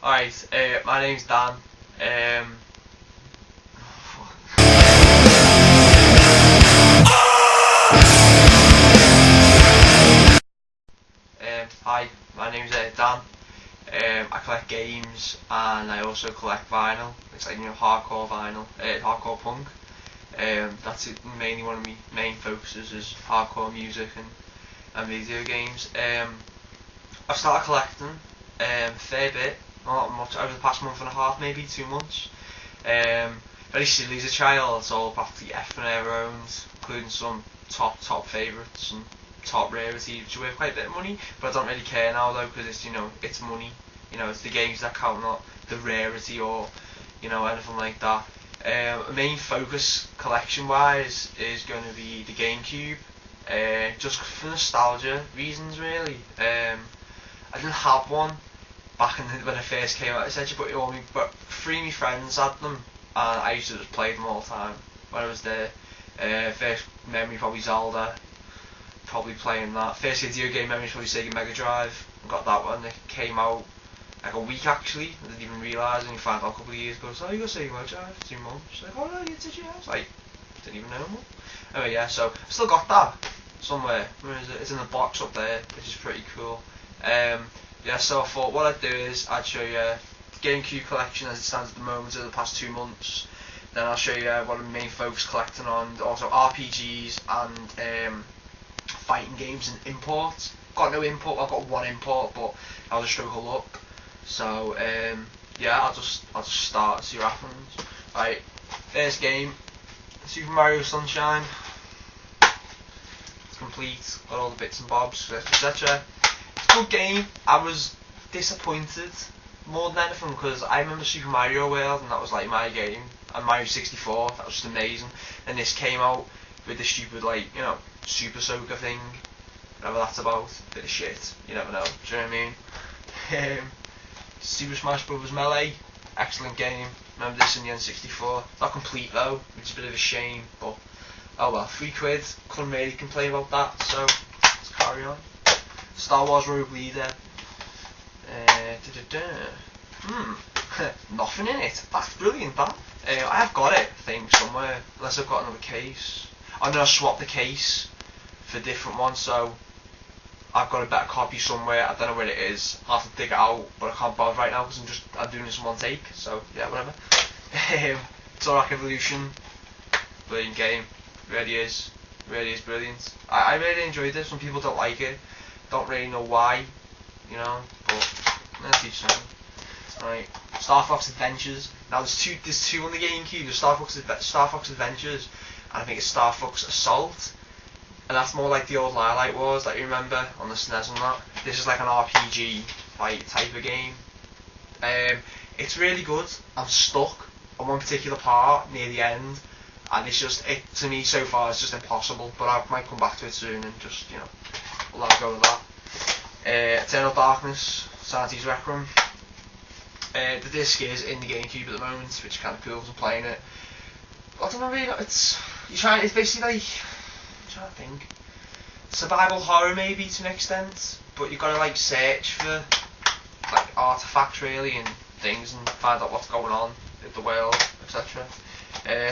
Alright, my name's Dan. Hi, my name's Dan. I collect games and I also collect vinyl. It's like, hardcore vinyl, hardcore punk. That's it, mainly one of my main focuses is hardcore music and video games. I've started collecting a fair bit, not much, over the past month and a half, maybe 2 months. Very silly as a child, it's all practically everything I ever owned, including some top favourites and top rarities, which are worth quite a bit of money, but I don't really care now though, because it's, it's money, it's the games that count, not the rarity or, anything like that. Main focus collection wise is going to be the GameCube, just for nostalgia reasons really. I didn't have one back when it first came out, essentially, but 3 of my friends had them, and I used to just play them all the time when I was there. First memory probably Zelda, probably playing that. First video game memory probably Sega Mega Drive. I got that one. It came out like a week actually. I didn't even realise, and you found out a couple of years ago. So you got Sega Mega Drive? 2 months. Like, oh no, you did you? I was like, didn't even know more. Anyway, yeah. So I still got that somewhere. Where is it? It's in the box up there, which is pretty cool. Yeah. So I thought what I'd do is I'd show you the GameCube collection as it stands at the moment over the past 2 months. Then I'll show you what I'm main focus collecting on, also RPGs and fighting games and imports. Got no import, I've got 1 import, but I'll just struggle luck. So yeah, I'll just start and see what happens. Right, first game, Super Mario Sunshine. It's complete, got all the bits and bobs, etc. It's a good game. I was disappointed more than anything because I remember Super Mario World and that was like my game, and Mario 64, that was just amazing. And this came out with the stupid, like, Super Soaker thing, whatever that's about, bit of shit, you never know, do you know what I mean? Super Smash Bros. Melee, excellent game, remember this in the N64, not complete though, which is a bit of a shame, but oh well, £3, couldn't really complain about that, so let's carry on. Star Wars Rogue Leader, nothing in it, that's brilliant that. I have got it, I think, somewhere, unless I've got another case. I'm going to swap the case for a different one, so I've got a better copy somewhere. I don't know where it is. I'll have to dig it out, but I can't bother right now because I'm doing this in one take. So yeah, whatever. Zorak Evolution, brilliant game. Really is brilliant. I really enjoyed it. Some people don't like it. Don't really know why, but let's teach them. Right, Star Fox Adventures. Now there's two on the GameCube. There's Star Fox Adventures, and I think it's Star Fox Assault. And that's more like the old Light Wars that you remember on the SNES and that. This is like an RPG type of game. It's really good. I'm stuck on one particular part near the end, and it's just, to me so far it's just impossible, but I might come back to it soon and just, we'll have a go with that. Eternal Darkness, Sanity's Requiem. The disc is in the GameCube at the moment, which is kind of cool because I'm playing it. I don't know really, it's basically like, I'm trying to think, survival horror maybe to an extent, but you've got to like search for like artifacts really and things and find out what's going on in the world, etc.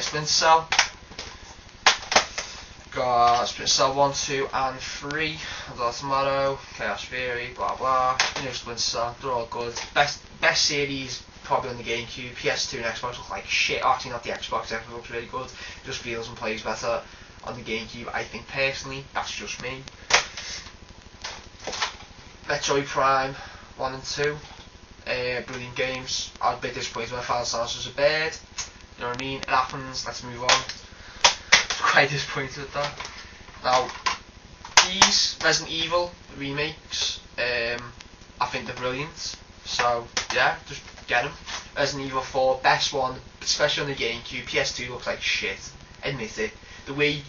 Splinter Cell. Got Splinter Cell 1, 2 and 3, Tomorrow, Chaos Theory, blah blah, Splinter Cell, they're all good. Best series probably on the GameCube. PS2 and Xbox look like shit. Actually not the Xbox looks really good, just feels and plays better on the GameCube, I think personally, that's just me. Metroid Prime 1 and 2, brilliant games. I was a bit disappointed when I found Samus was a bird, you know what I mean, it happens, let's move on. Quite disappointed with that. Now, these Resident Evil remakes, I think they're brilliant, so yeah, just get them. Resident Evil 4, best one, especially on the GameCube. PS2 looks like shit, admit it. The Wii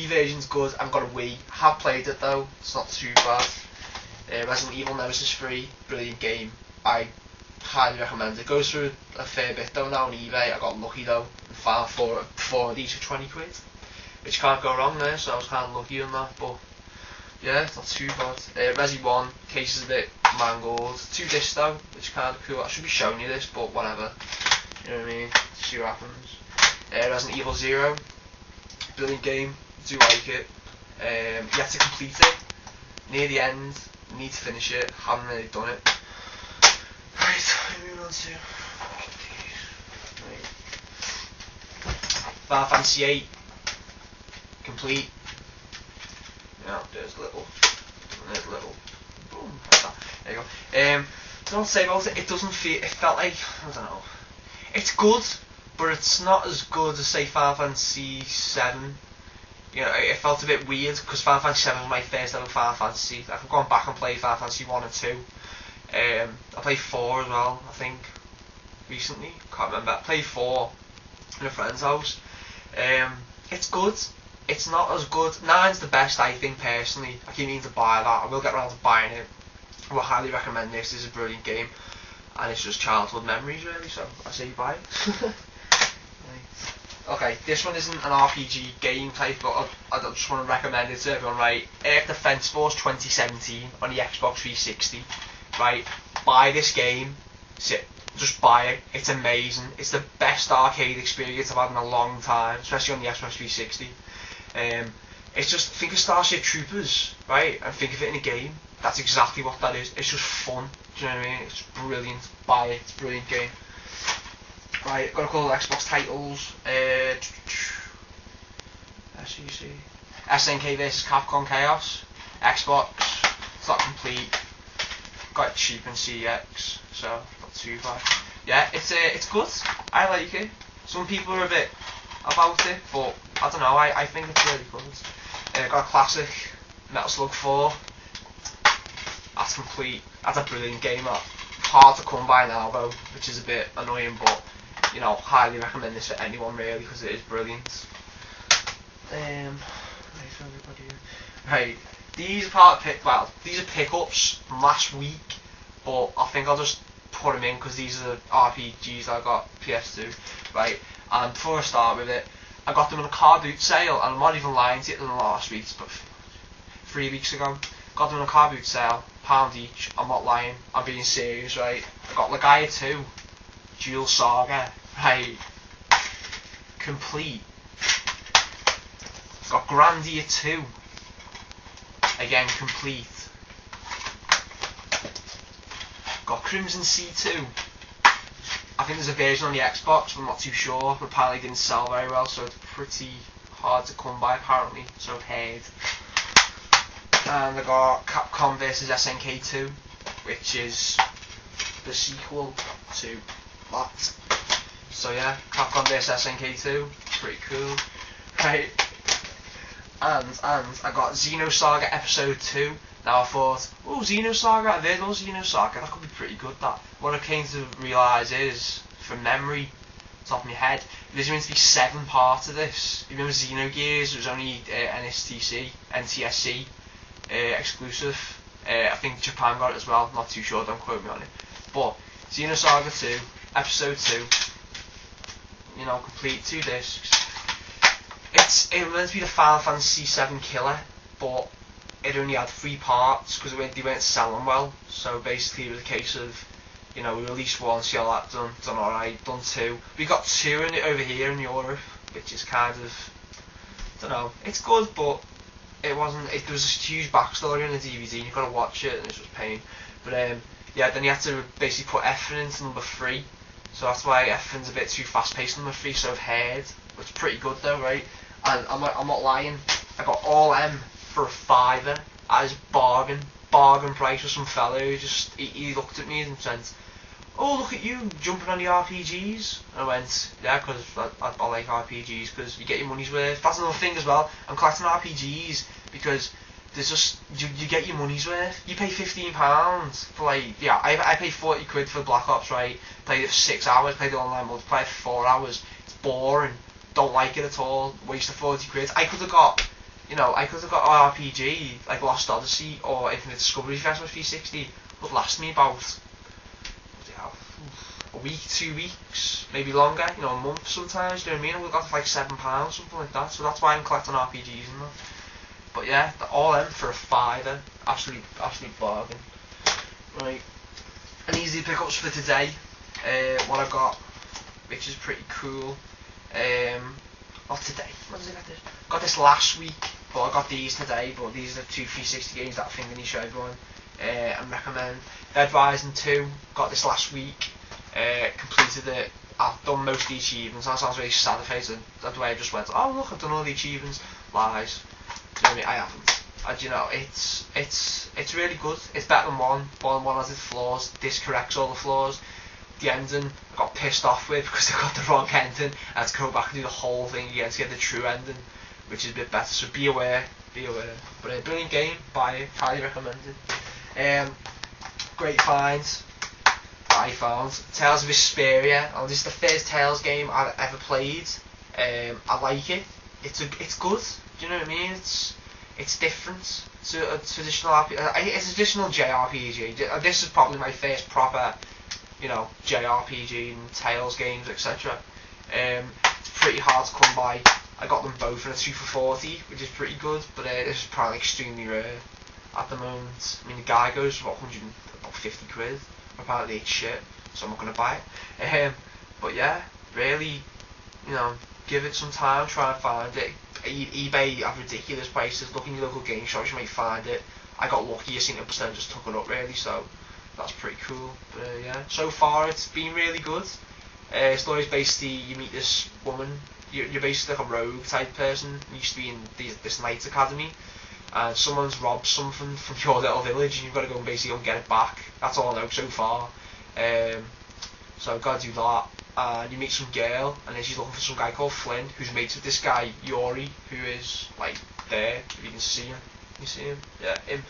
version's good. I've got a Wii. Have played it though. It's not too bad. Resident Evil Nemesis 3, brilliant game. I highly recommend it. Goes through a fair bit though now on eBay. I got lucky though and found four of these for £20, which can't go wrong there. So I was kind of lucky on that. But yeah, it's not too bad. Resi 1, case is a bit mangled. 2 discs though, which is kind of cool. I should be showing you this, but whatever. You know what I mean? See what happens. Resident Evil 0, brilliant game, do like it. You have to complete it. Near the end, need to finish it, haven't really done it. Right, moving on to Final Fantasy 8, complete. Yeah, there's a little, boom, like that. There you go. Don't say about it. It doesn't feel. It felt like, I don't know. It's good, but it's not as good as say Final Fantasy 7. You know, it felt a bit weird because Final Fantasy 7 was my first ever Final Fantasy. I've gone back and played Final Fantasy 1 and 2. I played 4 as well, I think, recently. Can't remember. I played 4 in a friend's house. It's good. It's not as good. 9's the best, I think, personally. I keep meaning to buy that. I will get around to buying it. I will highly recommend this. It's a brilliant game. And it's just childhood memories, really, so I say buy it. Right. Okay, this one isn't an RPG game type, but I just want to recommend it to everyone, right? Earth Defense Force 2017 on the Xbox 360. Right, buy this game, just buy it, it's amazing, it's the best arcade experience I've had in a long time, especially on the Xbox 360. It's just, think of Starship Troopers, right, and think of it in a game. That's exactly what that is. It's just fun, do you know what I mean? It's brilliant, buy it, it's a brilliant game. Right, got a couple of Xbox titles. SEC, SNK vs Capcom Chaos, Xbox, it's not complete. Got it cheap in CX, so not too bad. Yeah, it's good. I like it. Some people are a bit about it, but I don't know. I think it's really good. Got a classic Metal Slug 4. That's complete. That's a brilliant game. Hard to come by now though, which is a bit annoying, but you know, highly recommend this for anyone really because it is brilliant. Right. These are these are pickups from last week, but I think I'll just put them in because these are the RPGs I got PS2, right? And before I start with it, I got them in a car boot sale, and I'm not even lying to you, them last week, but 3 weeks ago. Got them in a car boot sale, £1 each. I'm not lying, I'm being serious, right? I got Legaia 2, Dual Saga, right? Complete. Got Grandia 2. Again, complete. Got Crimson C2. I think there's a version on the Xbox, but I'm not too sure. But apparently it didn't sell very well, so it's pretty hard to come by apparently, so I've heard. And I got Capcom vs SNK 2, which is the sequel to that. So yeah, Capcom vs SNK 2, pretty cool. Right. And I got Xenosaga Episode 2. Now I thought, oh, Xenosaga, I've heard of Xenosaga, that could be pretty good, that. What I came to realise is, from memory, top of my head, there's meant to be 7 parts of this. You remember Xenogears, it was only NTSC exclusive. I think Japan got it as well, not too sure, don't quote me on it. But, Xenosaga 2, Episode 2, you know, complete 2 discs. It was meant to be the Final Fantasy 7 killer, but it only had 3 parts because they weren't selling well. So basically, it was a case of, you know, we released 1, see how that done alright, done 2. We got 2 in it over here in Europe, which is kind of, I don't know, it's good, but it wasn't. There was a huge backstory in the DVD. You've got to watch it, and it's just pain. But yeah, then you have to basically put effort into number 3. So that's why F1's a bit too fast paced number 3. So I've heard, which is pretty good though, right? And I'm not lying. I got all M for a £5. That is bargain price for some fellow who just he looked at me and said, "Oh, look at you jumping on the RPGs." And I went, "Yeah, because I like RPGs because you get your money's worth." That's another thing as well. I'm collecting RPGs because there's just you get your money's worth. You pay £15 for I pay £40 for Black Ops, right? Played it for 6 hours. Played the online multiplayer for 4 hours. It's boring. Don't like it at all. Waste of £40. I could have got an RPG like Lost Odyssey or Infinite Discovery Festival 360 would last me about a week, 2 weeks, maybe longer, you know, a month sometimes, you know what I mean? I would have got for like £7, something like that, so that's why I'm collecting RPGs and that. But yeah, all them for a fiver. Absolute bargain. Right. And easy pickups for today. What I got, which is pretty cool. Not today. When did I get this? Got this last week, but I got these today. But these are the two 360 games that I think I need to show everyone and recommend. Dead Rising 2. Got this last week. Completed it. I've done most of the achievements. That sounds really sad if that's why I just went, oh look, I've done all the achievements. Lies. Do you know what I mean? I haven't. And you know, it's really good. It's better than one. One has its flaws. This corrects all the flaws. The ending I got pissed off with because I got the wrong ending. I had to go back and do the whole thing again to get the true ending, which is a bit better. So be aware. But a brilliant game. Buy it. Highly recommended. Great finds. I found Tales of Vesperia. Oh, this is the first Tales game I've ever played. I like it. It's good. Do you know what I mean? It's different to a traditional RPG. It's a traditional JRPG. This is probably my first proper, you know, JRPG and Tales games, etc. It's pretty hard to come by. I got them both in a 2 for $40, which is pretty good. But this is probably extremely rare at the moment. I mean, the guy goes for about 50 quid. Apparently it's shit, so I'm not going to buy it. But yeah, really, you know, give it some time, try and find it. eBay have ridiculous prices. Look in your local game shops, you might find it. I got lucky, a single percent just took it up really, so that's pretty cool. But yeah, so far it's been really good. Story's basically, you meet this woman, you're basically like a rogue type person. You used to be in this Knights Academy, and someone's robbed something from your little village and you've got to go and basically go and get it back. That's all I know so far. So I've got to do that, and you meet some girl and then she's looking for some guy called Flynn who's mates with this guy Yuri, who is like there, if you can see him. You see him? Yeah, him.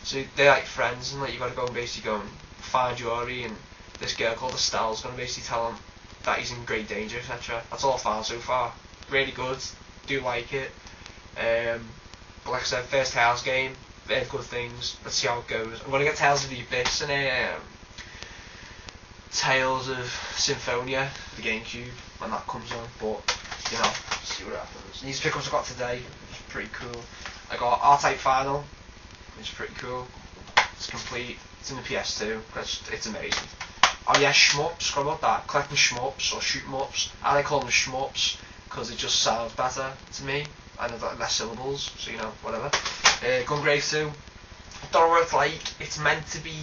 So they're like friends, and like you got to go and basically go and find Yuri, and this girl called Estelle's going to basically tell him that he's in great danger, etc. That's all I found so far. Really good, do like it. But like I said, first Tales game, very good things. Let's see how it goes. I'm going to get Tales of the Abyss and Tales of Symphonia for the GameCube when that comes on. But you know, see what happens. These pickups I got today, which is pretty cool. I got R-Type Final, which is pretty cool. It's complete. It's in the PS2. It's amazing. Oh yeah, shmups. Forgot about that. Collecting shmups or shoot 'em ups. I like calling them shmups because it just sounds better to me. I know that less syllables, so you know, whatever. Gungrave 2. I don't know what it's like. It's meant to be.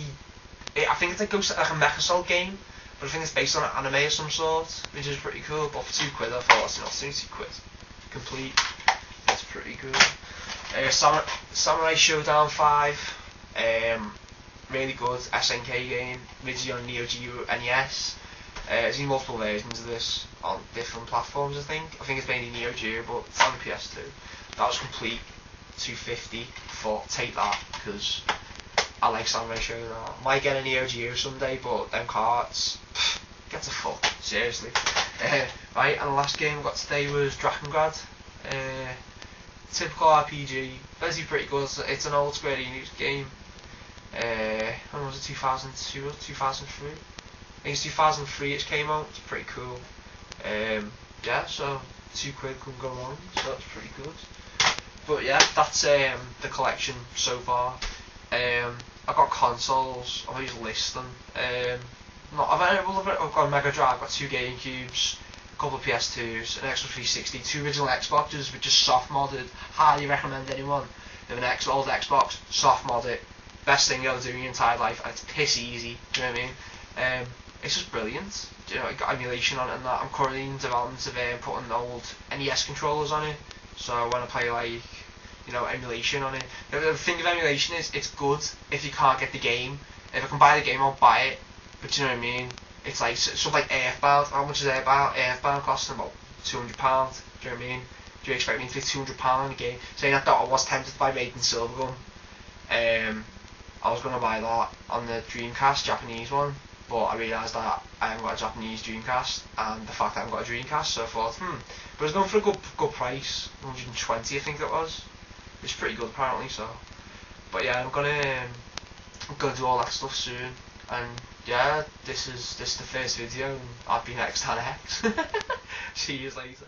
I think it's like a Mecha Soul game, but I think it's based on an anime of some sort, which is pretty cool. But for £2, I thought that's not £2 complete. It's pretty good. Samurai Showdown 5. Really good SNK game. Originally on Neo Geo NES. There's been multiple versions of this on different platforms, I think. I think it's mainly Neo Geo, but it's on the PS2. That was complete. $2.50. Thought, take that, because I like Samurai Showdown. Might get a Neo Geo someday, but them cards, get to fuck, seriously. Right, and the last game I got today was Drakengard. Typical RPG, basically pretty good. It's an old Square Enix game. When was it, 2002 or 2003? I think it's 2003 it came out. It's pretty cool. Yeah, so £2 couldn't go wrong, so that's pretty good. But yeah, that's the collection so far. I've got consoles, I'll just list them. I've got a Mega Drive, I've got 2 GameCubes, a couple of PS2s, an Xbox 360, 2 original Xboxes which just soft modded. Highly recommend anyone. They have an old Xbox, soft mod it. Best thing you'll ever do in your entire life, and it's piss easy, do you know what I mean? It's just brilliant. You know, I got emulation on it and that. I'm currently in development of putting old NES controllers on it, so when I play like, you know, emulation on it. The thing of emulation is, it's good if you can't get the game. If I can buy the game, I'll buy it, but you know what I mean? It's like, something like Earthbound. How much is Earthbound? Earthbound costing about £200, do you know what I mean? Do you expect me to pay £200 on a game? Saying that, I was tempted to buy Maiden Silvergun. I was going to buy that on the Dreamcast, Japanese one, but I realised that I haven't got a Japanese Dreamcast, and the fact that I haven't got a Dreamcast, so I thought, but it was going for a good price, 120 I think it was, which is pretty good apparently, so, but yeah, I'm gonna do all that stuff soon, and yeah, this is the first video, and I've been xDanx. See you later.